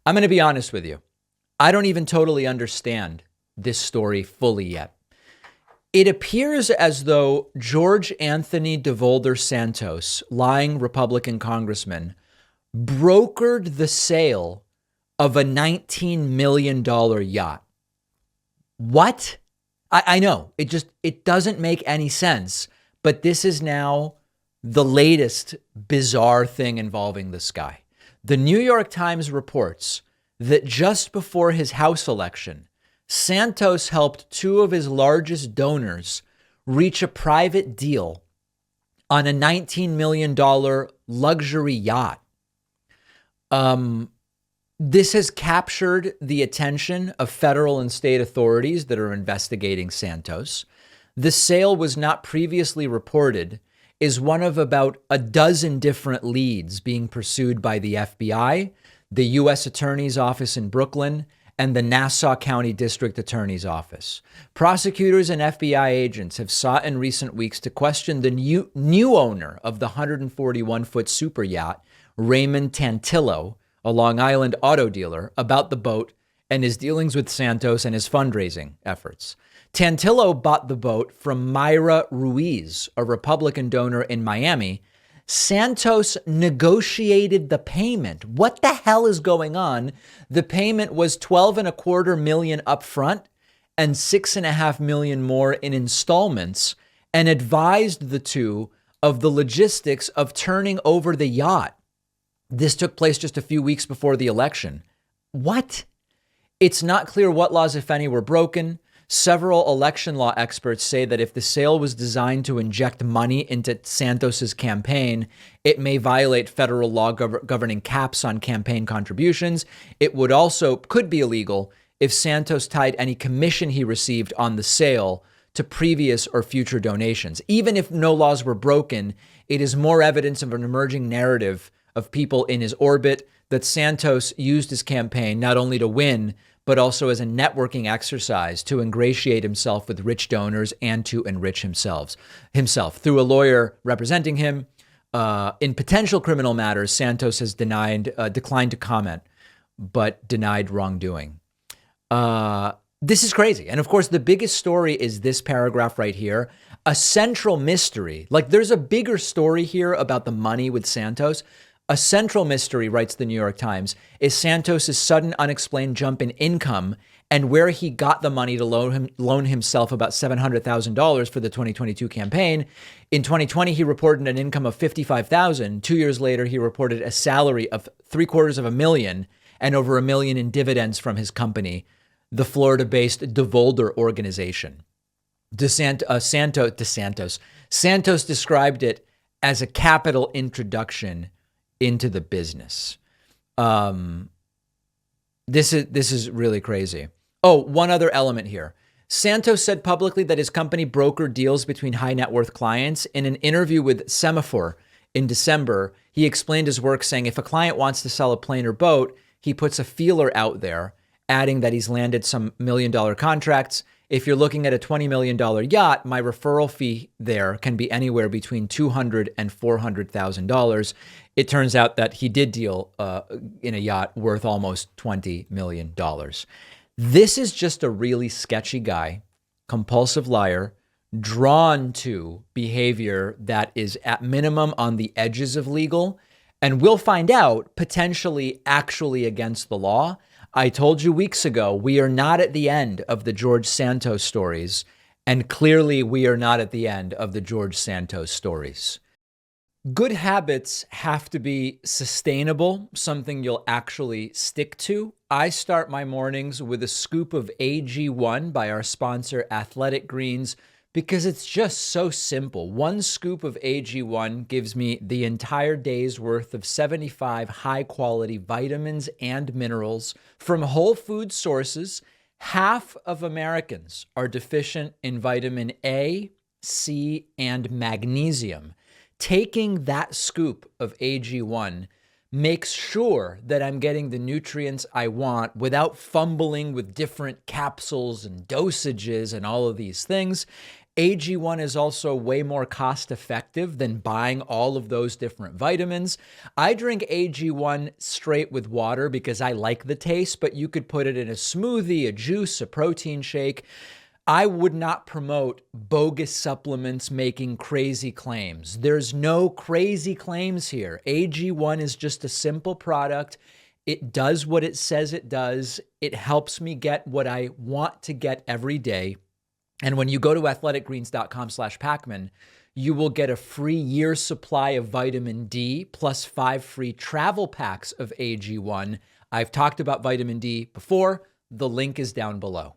I'm going to be honest with you. I don't even totally understand this story fully yet. It appears as though George Anthony Devolder Santos, lying Republican congressman, brokered the sale of a $19 million yacht. What? I know, it doesn't make any sense, but this is now the latest bizarre thing involving this guy. The New York Times reports that just before his House election, Santos helped two of his largest donors reach a private deal on a $19 million luxury yacht. This has captured the attention of federal and state authorities that are investigating Santos. The sale was not previously reported, is one of about a dozen different leads being pursued by the FBI, the U.S. Attorney's Office in Brooklyn, and the Nassau County District Attorney's Office. Prosecutors and FBI agents have sought in recent weeks to question the new owner of the 141-foot super yacht, Raymond Tantillo, a Long Island auto dealer, about the boat and his dealings with Santos and his fundraising efforts. Tantillo bought the boat from Myra Ruiz, a Republican donor in Miami. Santos negotiated the payment. What the hell is going on? The payment was $12.25 million upfront and $6.5 million more in installments, and advised the two of the logistics of turning over the yacht. This took place just a few weeks before the election. What? It's not clear what laws, if any, were broken. Several election law experts say that if the sale was designed to inject money into Santos's campaign, it may violate federal law governing caps on campaign contributions. It could be illegal if Santos tied any commission he received on the sale to previous or future donations. Even if no laws were broken, it is more evidence of an emerging narrative of people in his orbit that Santos used his campaign not only to win, but also as a networking exercise to ingratiate himself with rich donors and to enrich himself. Through a lawyer representing him in potential criminal matters, Santos has declined to comment, but denied wrongdoing. This is crazy. And of course, the biggest story is this paragraph right here. A central mystery. Like, there's a bigger story here about the money with Santos. A central mystery, writes the New York Times, is Santos's sudden unexplained jump in income and where he got the money to loan himself about $700,000 for the 2022 campaign. In 2020, he reported an income of $55,000. 2 years later, he reported a salary of $750,000 and over $1 million in dividends from his company, the Florida-based Devolder organization. Santos described it as a capital introduction into the business. This is really crazy. Oh, one other element here. Santos said publicly that his company brokered deals between high net worth clients. In an interview with Semaphore in December, he explained his work, saying if a client wants to sell a plane or boat, he puts a feeler out there, adding that he's landed some $1 million contracts. If you're looking at a $20 million yacht, my referral fee there can be anywhere between $200,000 and $400,000. It turns out that he did deal in a yacht worth almost $20 million. This is just a really sketchy guy, compulsive liar, drawn to behavior that is at minimum on the edges of legal, and we'll find out potentially actually against the law. I told you weeks ago, we are not at the end of the George Santos stories, and clearly we are not at the end of the George Santos stories. Good habits have to be sustainable, something you'll actually stick to. I start my mornings with a scoop of AG1 by our sponsor, Athletic Greens, because it's just so simple. One scoop of AG1 gives me the entire day's worth of 75 high-quality vitamins and minerals from whole food sources. Half of Americans are deficient in vitamin A, C, and magnesium. Taking that scoop of AG1 makes sure that I'm getting the nutrients I want without fumbling with different capsules and dosages and all of these things. AG1 is also way more cost effective than buying all of those different vitamins. I drink AG1 straight with water because I like the taste, but you could put it in a smoothie, a juice, a protein shake. I would not promote bogus supplements making crazy claims. There's no crazy claims here. AG1 is just a simple product. It does what it says it does. It helps me get what I want to get every day. And when you go to athleticgreens.com/Pacman, you will get a free year's supply of vitamin D plus 5 free travel packs of AG1. I've talked about vitamin D before. The link is down below.